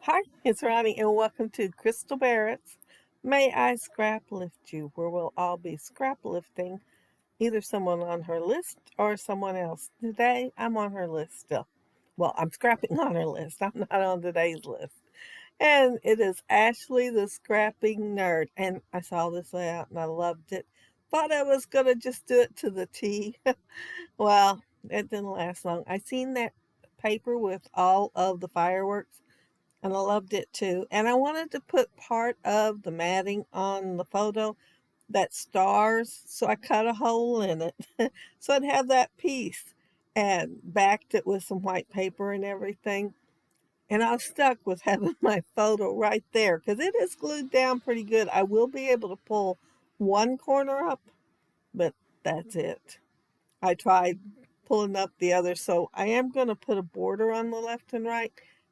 Hi, it's Ronnie, and welcome to Crystal Barrett's May I Scraplift You, where we'll all be scraplifting either someone on her list or someone else. Today, I'm on her list still. Well, I'm scrapping on her list. I'm not on today's list. And it is Ashley the Scrapping Nerd. And I saw this layout and I loved it. Thought I was going to just do it to the T. Well, it didn't last long. I seen that paper with all of the fireworks and I loved it too. And I wanted to put part of the matting on the photo that stars, so I cut a hole in it so I'd have that piece and backed it with some white paper and everything. And I was stuck with having my photo right there because it is glued down pretty good. I will be able to pull one corner up, but that's it. I tried pulling up the other, so I am going to put a border on the left and right,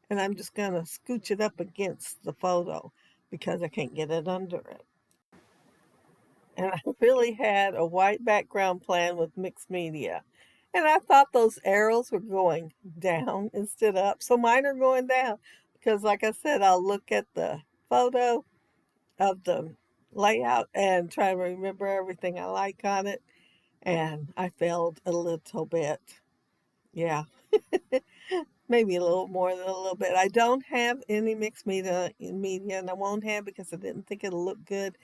and I'm just going to scooch it up against the photo because I can't get it under it. And I really had a white background plan with mixed media. And I thought those arrows were going down instead of up. So mine are going down because, like I said, I'll look at the photo of the layout and try to remember everything I like on it. And I failed a little bit. Yeah, maybe a little more than a little bit. I don't have any mixed media, and I won't have because I didn't think it'll look good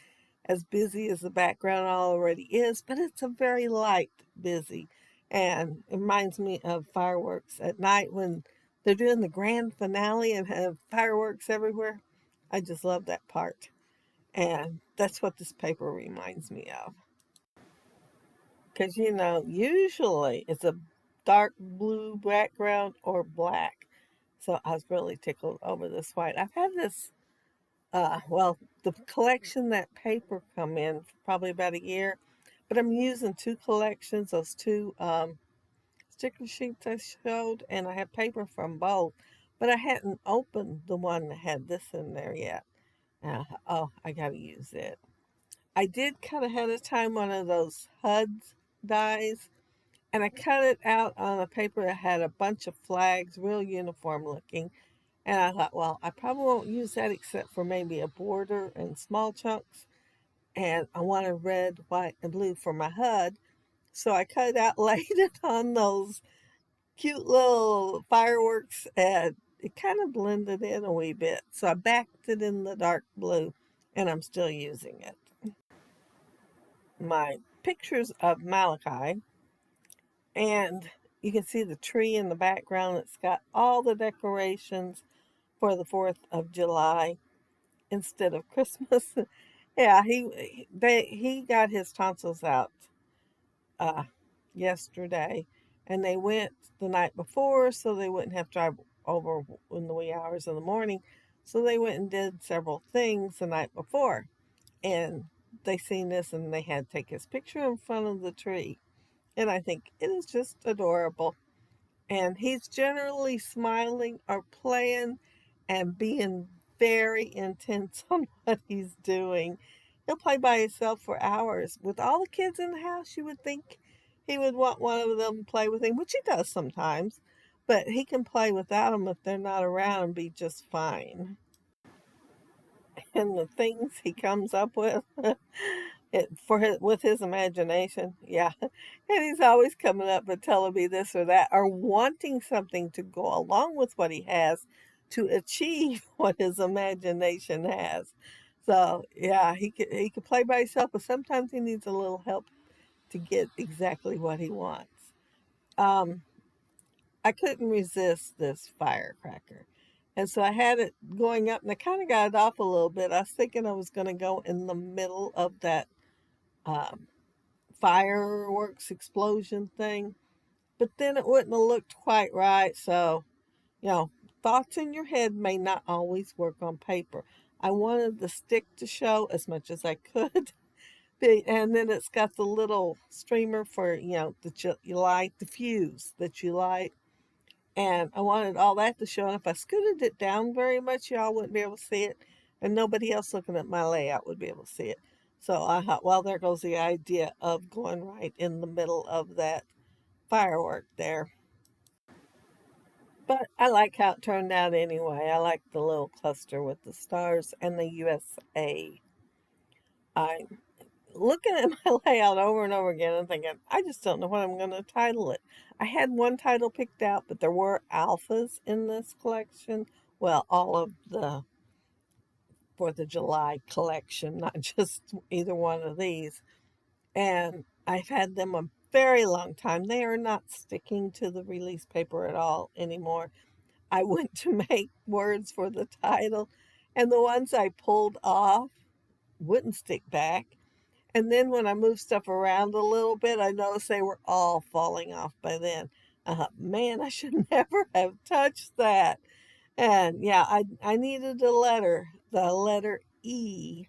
as busy as the background already is, but it's a very light busy. And it reminds me of fireworks at night when they're doing the grand finale and have fireworks everywhere. I just love that part. And that's what this paper reminds me of. Because, usually it's a dark blue background or black. So I was really tickled over this white. I've had this, the collection that paper come in for probably about a year, but I'm using two collections, those two sticker sheets I showed, and I have paper from both, but I hadn't opened the one that had this in there yet. Oh, I got to use it. I did cut ahead of time one of those HUDs dies, and I cut it out on a paper that had a bunch of flags, real uniform looking. And I thought, well, I probably won't use that except for maybe a border and small chunks. And I wanted red, white, and blue for my HUD. So I cut it out, laid it on those cute little fireworks, and it kind of blended in a wee bit. So I backed it in the dark blue, and I'm still using it. My pictures of Malachi, and you can see the tree in the background. It's got all the decorations for the 4th of July instead of Christmas. Yeah, he got his tonsils out uh, yesterday, and they went the night before so they wouldn't have to drive over in the wee hours of the morning. So they went and did several things the night before, and they seen this and they had to take his picture in front of the tree. And I think it is just adorable. And he's generally smiling or playing and being very intense on what he's doing. He'll play by himself for hours. With all the kids in the house, you would think he would want one of them to play with him, which he does sometimes. But he can play without them if they're not around and be just fine. And the things he comes up with with his imagination, yeah. And he's always coming up and telling me this or that, or wanting something to go along with what he has to achieve what his imagination has. So yeah, he could play by himself, but sometimes he needs a little help to get exactly what he wants. Um, I couldn't resist this firecracker. And so I had it going up and I kind of got it off a little bit. I was thinking I was going to go in the middle of that um, fireworks explosion thing, but then it wouldn't have looked quite right. So, you know, thoughts in your head may not always work on paper. I wanted the stick to show as much as I could. And then it's got the little streamer for, that you light, the fuse that you light. And I wanted all that to show. And if I scooted it down very much, y'all wouldn't be able to see it. And nobody else looking at my layout would be able to see it. So I thought, well, there goes the idea of going right in the middle of that firework there. But I like how it turned out anyway. I like the little cluster with the stars and the USA. I'm looking at my layout over and over again and thinking, I just don't know what I'm going to title it. I had one title picked out, but there were alphas in this collection. Well, all of the 4th of July collection, not just either one of these. And I've had them a very long time. They are not sticking to the release paper at all anymore. I went to make words for the title, and the ones I pulled off wouldn't stick back. And then when I moved stuff around a little bit, I noticed they were all falling off by then. I thought, man, I should never have touched that. And yeah, I needed the letter E,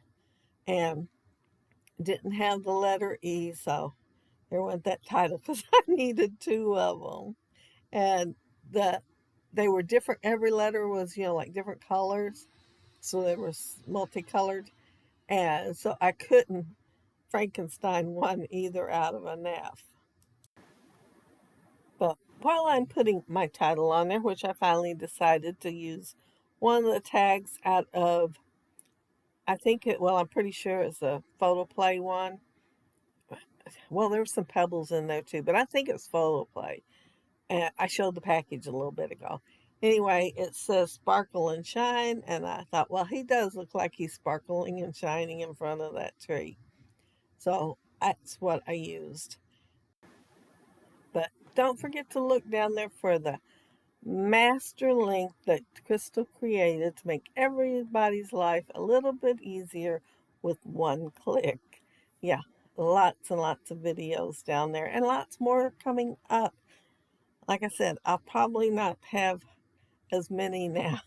and didn't have the letter E, so there went that title because I needed two of them. And the they were different. Every letter was, like different colors, so they were multicolored, and so I couldn't Frankenstein one either out of an F. But while I'm putting my title on there, which I finally decided to use one of the tags out of, I'm pretty sure it's a photoplay one. Well, there were some pebbles in there too, but I think it's photoplay. And I showed the package a little bit ago. Anyway, it says sparkle and shine, and I thought, well, he does look like he's sparkling and shining in front of that tree. So that's what I used. But don't forget to look down there for the master link that Crystal created to make everybody's life a little bit easier with one click. Yeah, lots and lots of videos down there, and lots more coming up. Like I said, I'll probably not have as many now.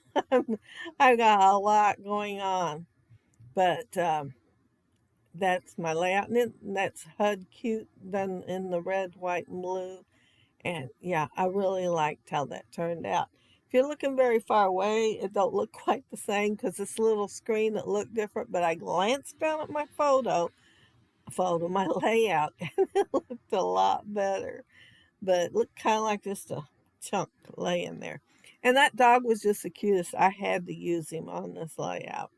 I got a lot going on, but that's my layout, and that's HUD cute done in the red, white, and blue. And yeah, I really liked how that turned out. If you're looking very far away, it don't look quite the same because this little screen, it looked different. But I glanced down at my my layout, and it looked a lot better. But it looked kind of like just a chunk laying there. And that dog was just the cutest. I had to use him on this layout.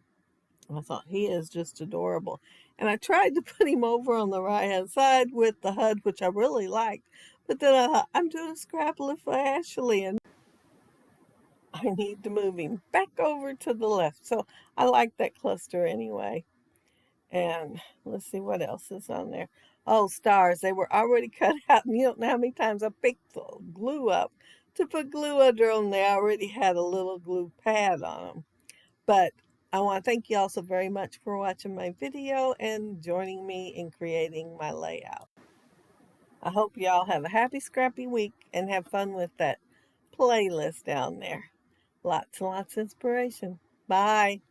I thought he is just adorable. And I tried to put him over on the right hand side with the HUD, which I really liked. But then I thought, I'm doing a scrap lift for Ashley, and I need to move him back over to the left. So I like that cluster anyway. And let's see what else is on there. Oh, stars. They were already cut out. And you don't know how many times I picked the glue up to put glue under them. They already had a little glue pad on them. But I want to thank you all so very much for watching my video and joining me in creating my layout. I hope you all have a happy, scrappy week and have fun with that playlist down there. Lots and lots of inspiration. Bye.